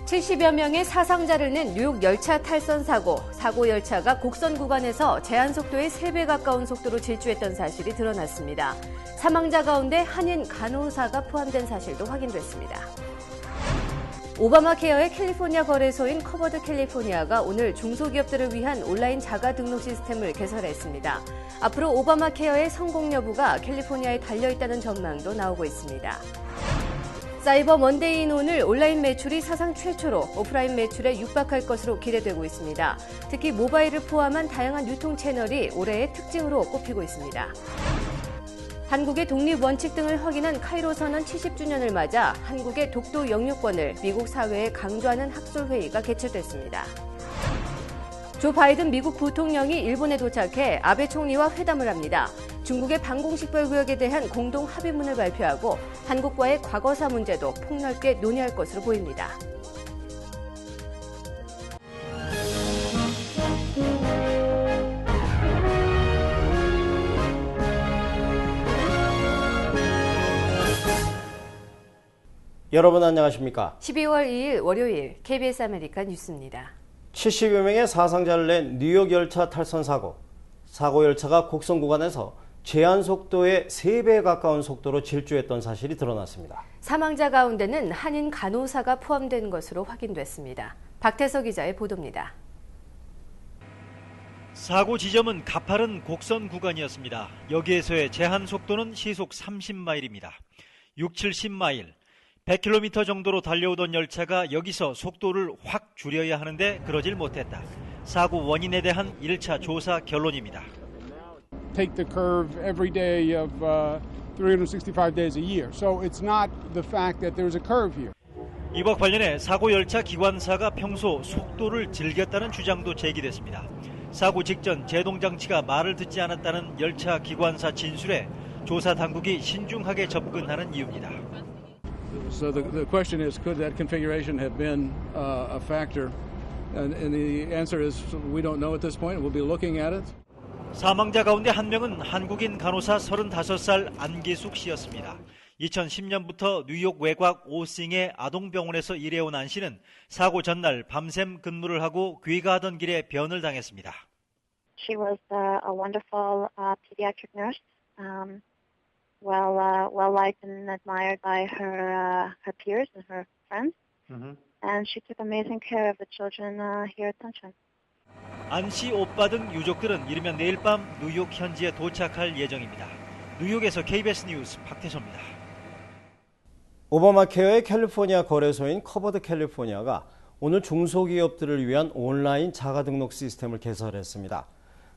70여 명의 사상자를 낸 뉴욕 열차 탈선 사고 열차가 곡선 구간에서 제한 속도의 3배 가까운 속도로 질주했던 사실이 드러났습니다. 사망자 가운데 한인 간호사가 포함된 사실도 확인됐습니다. 오바마 케어의 캘리포니아 거래소인 커버드 캘리포니아가 오늘 중소기업들을 위한 온라인 자가 등록 시스템을 개설했습니다. 앞으로 오바마 케어의 성공 여부가 캘리포니아에 달려있다는 전망도 나오고 있습니다. 사이버 먼데이인 오늘 온라인 매출이 사상 최초로 오프라인 매출에 육박할 것으로 기대되고 있습니다. 특히 모바일을 포함한 다양한 유통 채널이 올해의 특징으로 꼽히고 있습니다. 한국의 독립 원칙 등을 확인한 카이로 선언 70주년을 맞아 한국의 독도 영유권을 미국 사회에 강조하는 학술회의가 개최됐습니다. 조 바이든 미국 부통령이 일본에 도착해 아베 총리와 회담을 합니다. 중국의 방공식별구역에 대한 공동 합의문을 발표하고 한국과의 과거사 문제도 폭넓게 논의할 것으로 보입니다. 여러분 안녕하십니까? 12월 2일 월요일 KBS 아메리카 뉴스입니다. 70여 명의 사상자를 낸 뉴욕 열차 탈선 사고 열차가 곡선 구간에서 제한 속도의 3배 가까운 속도로 질주했던 사실이 드러났습니다. 사망자 가운데는 한인 간호사가 포함된 것으로 확인됐습니다. 박태석 기자의 보도입니다. 사고 지점은 가파른 곡선 구간이었습니다. 여기에서의 제한 속도는 시속 30마일입니다. 6, 70마일, 100km 정도로 달려오던 열차가 여기서 속도를 확 줄여야 하는데 그러질 못했다. 사고 원인에 대한 1차 조사 결론입니다. Take the curve every day of 365 days a year. So it's not the fact that there's a curve here. 이와 관련해 사고 열차 기관사가 평소 속도를 즐겼다는 주장도 제기됐습니다. 사고 직전 제동 장치가 말을 듣지 않았다는 열차 기관사 진술에 조사 당국이 신중하게 접근하는 이유입니다. So the question is, could that configuration have been a factor? And the answer is we don't know at this point. We'll be looking at it. 사망자 가운데 한 명은 한국인 간호사 35살 안기숙 씨였습니다. 2010년부터 뉴욕 외곽 오싱의 아동병원에서 일해온 안 씨는 사고 전날 밤샘 근무를 하고 귀가하던 길에 변을 당했습니다. She was a wonderful pediatric nurse, well liked and admired by her peers and her friends, and she took amazing care of the children here at Sunshine. 안 씨 오빠 등 유족들은 이르면 내일 밤 뉴욕 현지에 도착할 예정입니다. 뉴욕에서 KBS 뉴스 박태서입니다. 오바마 케어의 캘리포니아 거래소인 커버드 캘리포니아가 오늘 중소기업들을 위한 온라인 자가등록 시스템을 개설했습니다.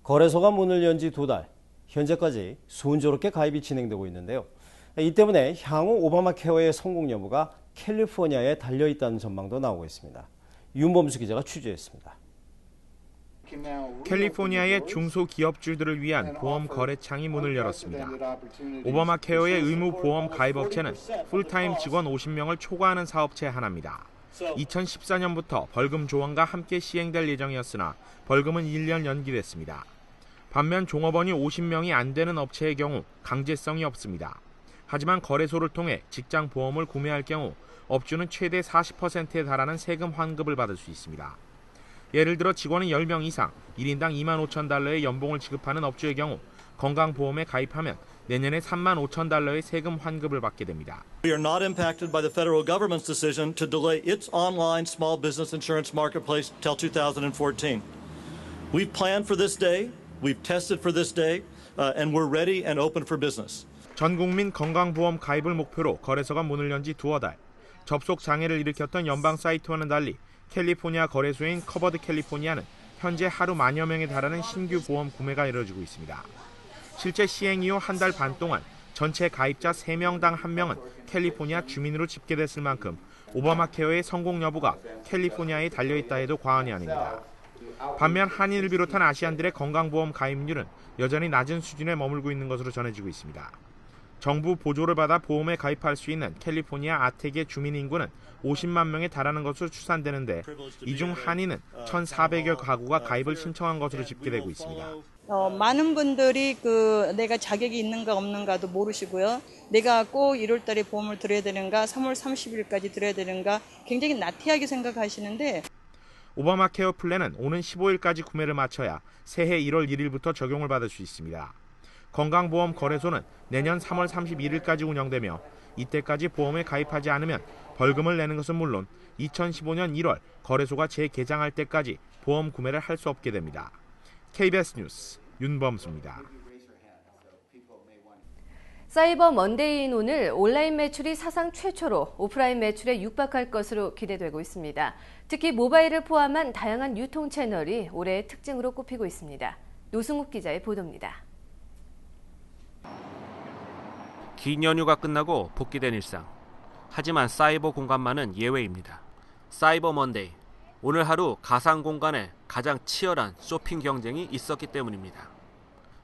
거래소가 문을 연 지 2달, 현재까지 순조롭게 가입이 진행되고 있는데요. 이 때문에 향후 오바마 케어의 성공 여부가 캘리포니아에 달려있다는 전망도 나오고 있습니다. 윤범수 기자가 취재했습니다. 캘리포니아의 중소기업주들을 위한 보험 거래창이 문을 열었습니다. 오바마 케어의 의무 보험 가입업체는 풀타임 직원 50명을 초과하는 사업체 하나입니다. 2014년부터 벌금 조항과 함께 시행될 예정이었으나 벌금은 1년 연기됐습니다. 반면 종업원이 50명이 안 되는 업체의 경우 강제성이 없습니다. 하지만 거래소를 통해 직장 보험을 구매할 경우 업주는 최대 40%에 달하는 세금 환급을 받을 수 있습니다. 예를 들어 직원이 10명 이상 1인당 $25,000의 연봉을 지급하는 업주의 경우 건강보험에 가입하면 내년에 $35,000의 세금 환급을 받게 됩니다. We are not impacted by the federal government's decision to delay its online small business insurance marketplace till 2014. We've planned for this day, we've tested for this day, and we're ready and open for business. 전 국민 건강보험 가입을 목표로 거래소가 문을 연 지 2달. 접속 장애를 일으켰던 연방 사이트와는 달리 캘리포니아 거래소인 커버드 캘리포니아는 현재 하루 10,000여 명에 달하는 신규 보험 구매가 이루어지고 있습니다. 실제 시행 이후 한 달 반 동안 전체 가입자 3명당 1명은 캘리포니아 주민으로 집계됐을 만큼 오바마 케어의 성공 여부가 캘리포니아에 달려있다 해도 과언이 아닙니다. 반면 한인을 비롯한 아시안들의 건강보험 가입률은 여전히 낮은 수준에 머물고 있는 것으로 전해지고 있습니다. 정부 보조를 받아 보험에 가입할 수 있는 캘리포니아 아텍의 주민 인구는 50만 명에 달하는 것으로 추산되는데 이 중 한인은 1,400여 가구가 가입을 신청한 것으로 집계되고 있습니다. 많은 분들이 내가 자격이 있는가 없는가도 모르시고요. 내가 꼭 1월 달에 보험을 들어야 되는가, 3월 30일까지 들어야 되는가 굉장히 나태하게 생각하시는데 오바마 케어 플랜은 오는 15일까지 구매를 마쳐야 새해 1월 1일부터 적용을 받을 수 있습니다. 건강보험 거래소는 내년 3월 31일까지 운영되며 이때까지 보험에 가입하지 않으면 벌금을 내는 것은 물론 2015년 1월 거래소가 재개장할 때까지 보험 구매를 할 수 없게 됩니다. KBS 뉴스 윤범수입니다. 사이버 먼데이인 오늘 온라인 매출이 사상 최초로 오프라인 매출에 육박할 것으로 기대되고 있습니다. 특히 모바일을 포함한 다양한 유통 채널이 올해의 특징으로 꼽히고 있습니다. 노승욱 기자의 보도입니다. 긴 연휴가 끝나고 복귀된 일상. 하지만 사이버 공간만은 예외입니다. 사이버 먼데이. 오늘 하루 가상 공간에 가장 치열한 쇼핑 경쟁이 있었기 때문입니다.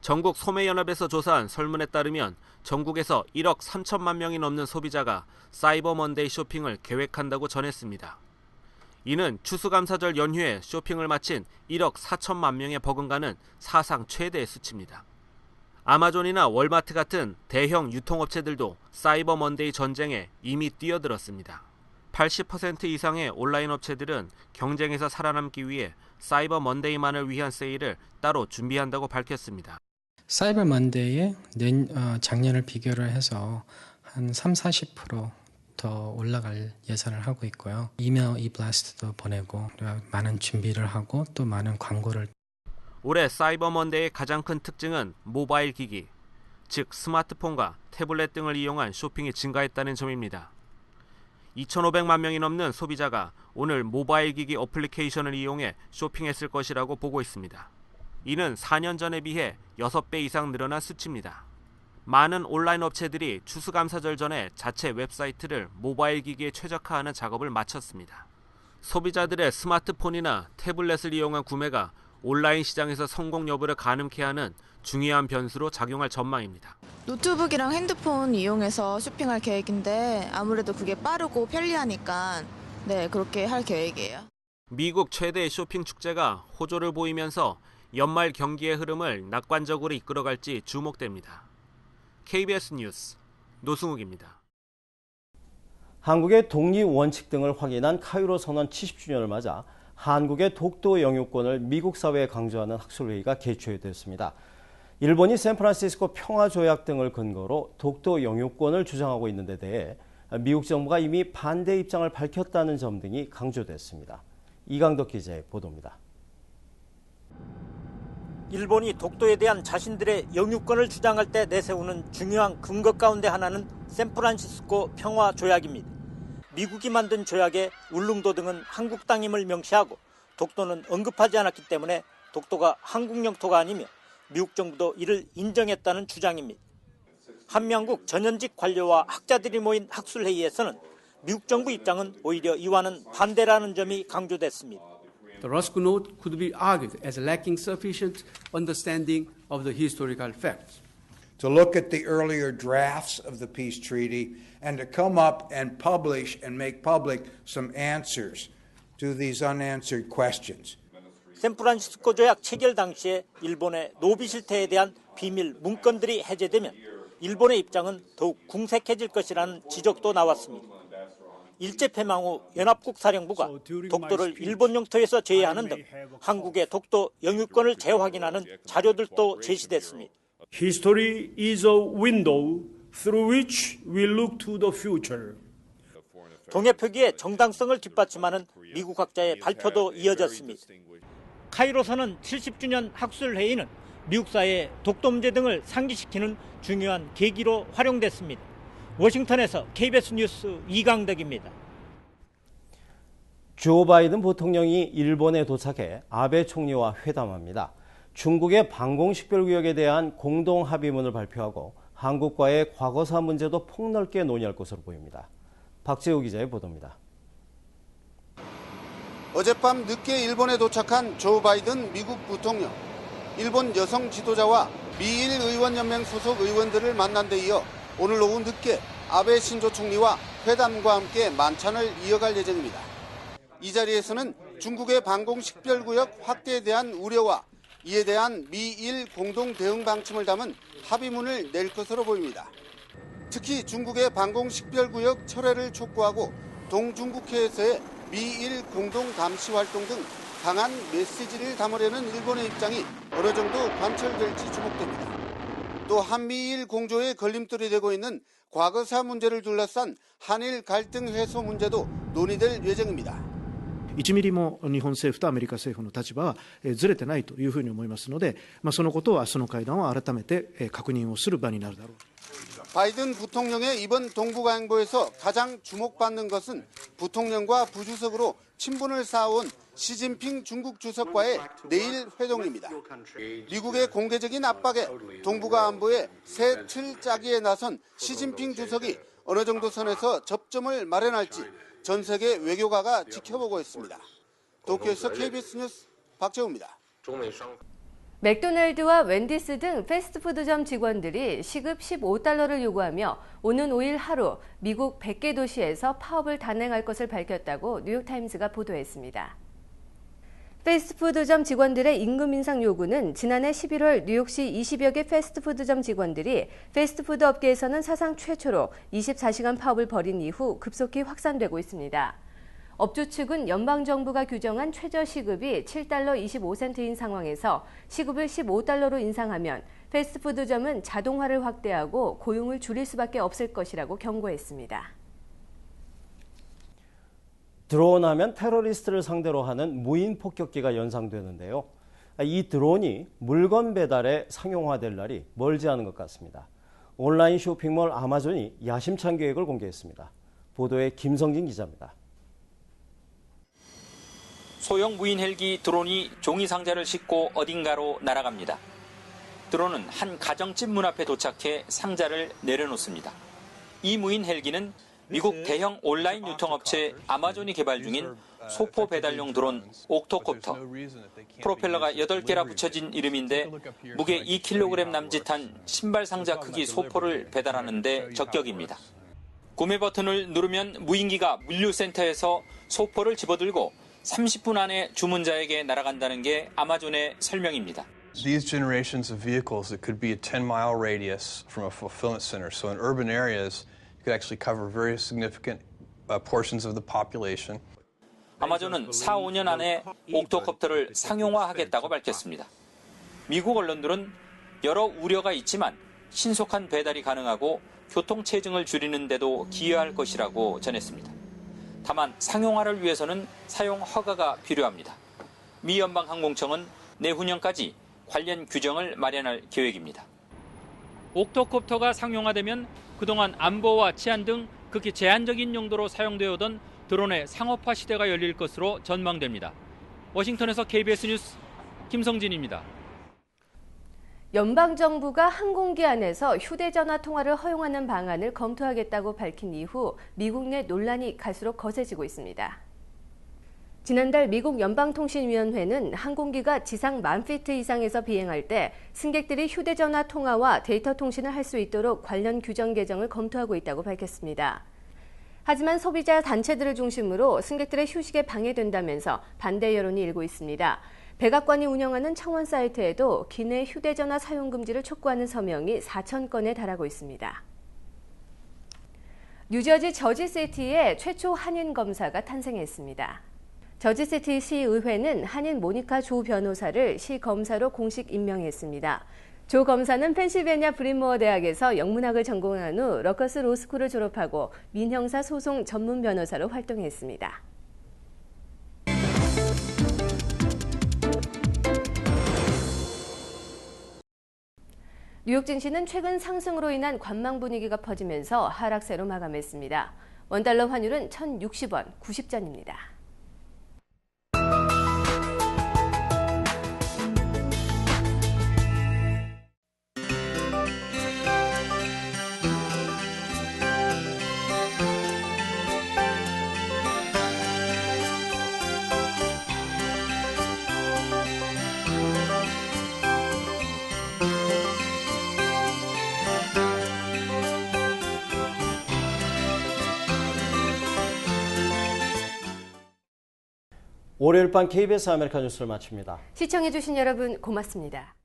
전국 소매연합에서 조사한 설문에 따르면 전국에서 1억 3천만 명이 넘는 소비자가 사이버 먼데이 쇼핑을 계획한다고 전했습니다. 이는 추수감사절 연휴에 쇼핑을 마친 1억 4천만 명에 버금가는 사상 최대의 수치입니다. 아마존이나 월마트 같은 대형 유통업체들도 사이버 먼데이 전쟁에 이미 뛰어들었습니다. 80% 이상의 온라인 업체들은 경쟁에서 살아남기 위해 사이버 먼데이만을 위한 세일을 따로 준비한다고 밝혔습니다. 사이버 먼데이에 작년을 비교를 해서 한 30-40% 더 올라갈 예상을 하고 있고요. 이메일 이블라스트도 보내고 많은 준비를 하고 또 많은 광고를. 올해 사이버 먼데이의 가장 큰 특징은 모바일 기기, 즉 스마트폰과 태블릿 등을 이용한 쇼핑이 증가했다는 점입니다. 2,500만 명이 넘는 소비자가 오늘 모바일 기기 어플리케이션을 이용해 쇼핑했을 것이라고 보고 있습니다. 이는 4년 전에 비해 6배 이상 늘어난 수치입니다. 많은 온라인 업체들이 추수감사절 전에 자체 웹사이트를 모바일 기기에 최적화하는 작업을 마쳤습니다. 소비자들의 스마트폰이나 태블릿을 이용한 구매가 온라인 시장에서 성공 여부를 가늠케 하는 중요한 변수로 작용할 전망입니다. 노트북이랑 핸드폰 이용해서 쇼핑할 계획인데 아무래도 그게 빠르고 편리하니까 그렇게 할 계획이에요. 미국 최대의 쇼핑 축제가 호조를 보이면서 연말 경기의 흐름을 낙관적으로 이끌어갈지 주목됩니다. KBS 뉴스 노승욱입니다. 한국의 독립 원칙 등을 확인한 카이로 선언 70주년을 맞아 한국의 독도 영유권을 미국 사회에 강조하는 학술회의가 개최됐습니다. 일본이 샌프란시스코 평화조약 등을 근거로 독도 영유권을 주장하고 있는 데 대해 미국 정부가 이미 반대 입장을 밝혔다는 점 등이 강조됐습니다. 이강덕 기자의 보도입니다. 일본이 독도에 대한 자신들의 영유권을 주장할 때 내세우는 중요한 근거 가운데 하나는 샌프란시스코 평화조약입니다. 미국이 만든 조약에 울릉도 등은 한국 땅임을 명시하고 독도는 언급하지 않았기 때문에 독도가 한국 영토가 아니며 미국 정부도 이를 인정했다는 주장입니다. 한명국 전현직 관료와 학자들이 모인 학술회의에서는 미국 정부 입장은 오히려 이와는 반대라는 점이 강조됐습니다. The Roscoe Note could be argued as lacking sufficient understanding of the historical facts. To look at the earlier drafts of the peace treaty and to come up and publish and make public some answers to these unanswered questions. 샌프란시스코 조약 체결 당시에 일본의 노비 실태에 대한 비밀 문건들이 해제되면 일본의 입장은 더욱 궁색해질 것이라는 지적도 나왔습니다. 일제 폐망 후 연합국 사령부가 독도를 일본 영토에서 제외하는 등 한국의 독도 영유권을 재확인하는 자료들도 제시됐습니다. History is a window through which we look to the future. 동해 표기의 정당성을 뒷받침하는 미국 학자의 발표도 이어졌습니다. 카이로선언 70주년 학술회의는 미국 사회의 독도 문제 등을 상기시키는 중요한 계기로 활용됐습니다. 워싱턴에서 KBS 뉴스 이강덕입니다. 조 바이든 부통령이 일본에 도착해 아베 총리와 회담합니다. 중국의 방공식별구역에 대한 공동합의문을 발표하고 한국과의 과거사 문제도 폭넓게 논의할 것으로 보입니다. 박재우 기자의 보도입니다. 어젯밤 늦게 일본에 도착한 조 바이든 미국 부통령. 일본 여성 지도자와 미일 의원연맹 소속 의원들을 만난 데 이어 오늘 오후 늦게 아베 신조 총리와 회담과 함께 만찬을 이어갈 예정입니다. 이 자리에서는 중국의 방공 식별구역 확대에 대한 우려와 이에 대한 미일 공동 대응 방침을 담은 합의문을 낼 것으로 보입니다. 특히 중국의 방공 식별구역 철회를 촉구하고 동중국해에서의 미일 공동 감시 활동 등 강한 메시지를 담으려는 일본의 입장이 어느 정도 관철될지 주목됩니다. 또 한미일 공조에 걸림돌이 되고 있는 과거사 문제를 둘러싼 한일 갈등 해소 문제도 논의될 예정입니다. 1ミリも日本政府とアメリカ政府の立場はずれてないというふうに思いますので、そのことは明日の会談を改めて確認をする場になるだろう。 바이든 부통령의 이번 동북아 행보에서 가장 주목받는 것은 부통령과 부주석으로 친분을 쌓아온 시진핑 중국 주석과의 내일 회동입니다. 미국의 공개적인 압박에 동북아 안보의 새 틀 짜기에 나선 시진핑 주석이 어느 정도 선에서 접점을 마련할지 전 세계 외교가가 지켜보고 있습니다. 도쿄에서 KBS 뉴스 박재우입니다. 맥도날드와 웬디스 등 패스트푸드점 직원들이 시급 $15를 요구하며 오는 5일 하루 미국 100개 도시에서 파업을 단행할 것을 밝혔다고 뉴욕타임스가 보도했습니다. 패스트푸드점 직원들의 임금 인상 요구는 지난해 11월 뉴욕시 20여 개 패스트푸드점 직원들이 패스트푸드 업계에서는 사상 최초로 24시간 파업을 벌인 이후 급속히 확산되고 있습니다. 업주 측은 연방정부가 규정한 최저시급이 $7.25인 상황에서 시급을 $15로 인상하면 패스트푸드점은 자동화를 확대하고 고용을 줄일 수밖에 없을 것이라고 경고했습니다. 드론하면 테러리스트를 상대로 하는 무인 폭격기가 연상되는데요. 이 드론이 물건 배달에 상용화될 날이 멀지 않은 것 같습니다. 온라인 쇼핑몰 아마존이 야심찬 계획을 공개했습니다. 보도에 김성진 기자입니다. 소형 무인 헬기 드론이 종이 상자를 싣고 어딘가로 날아갑니다. 드론은 한 가정집 문 앞에 도착해 상자를 내려놓습니다. 이 무인 헬기는 미국 대형 온라인 유통업체 아마존이 개발 중인 소포 배달용 드론 옥토콥터. 프로펠러가 8개라 붙여진 이름인데 무게 2kg 남짓한 신발 상자 크기 소포를 배달하는 데 적격입니다. 구매 버튼을 누르면 무인기가 물류센터에서 소포를 집어들고 30분 안에 주문자에게 날아간다는 게 아마존의 설명입니다. These generations of vehicles that could be a 10-mile radius from a fulfillment center. So in urban areas, you could actually cover very significant portions of the population. 아마존은 4, 5년 안에 옥토콥터를 상용화하겠다고 밝혔습니다. 미국 언론들은 여러 우려가 있지만 신속한 배달이 가능하고 교통 체증을 줄이는 데도 기여할 것이라고 전했습니다. 다만 상용화를 위해서는 사용 허가가 필요합니다. 미 연방항공청은 내후년까지 관련 규정을 마련할 계획입니다. 옥토콥터가 상용화되면 그동안 안보와 치안 등 극히 제한적인 용도로 사용되어 오던 드론의 상업화 시대가 열릴 것으로 전망됩니다. 워싱턴에서 KBS 뉴스 김성진입니다. 연방정부가 항공기 안에서 휴대전화 통화를 허용하는 방안을 검토하겠다고 밝힌 이후 미국 내 논란이 갈수록 거세지고 있습니다. 지난달 미국 연방통신위원회는 항공기가 지상 10,000피트 이상에서 비행할 때 승객들이 휴대전화 통화와 데이터 통신을 할 수 있도록 관련 규정 개정을 검토하고 있다고 밝혔습니다. 하지만 소비자 단체들을 중심으로 승객들의 휴식에 방해된다면서 반대 여론이 일고 있습니다. 백악관이 운영하는 청원 사이트에도 기내 휴대전화 사용 금지를 촉구하는 서명이 4,000건에 달하고 있습니다. 뉴저지 저지시티에 최초 한인 검사가 탄생했습니다. 저지시티 시의회는 한인 모니카 조 변호사를 시검사로 공식 임명했습니다. 조 검사는 펜실베니아 브린모어 대학에서 영문학을 전공한 후 러커스 로스쿨을 졸업하고 민형사 소송 전문 변호사로 활동했습니다. 뉴욕 증시는 최근 상승으로 인한 관망 분위기가 퍼지면서 하락세로 마감했습니다. 원달러 환율은 1,060원 90전입니다. 월요일 밤 KBS 아메리카 뉴스를 마칩니다. 시청해주신 여러분 고맙습니다.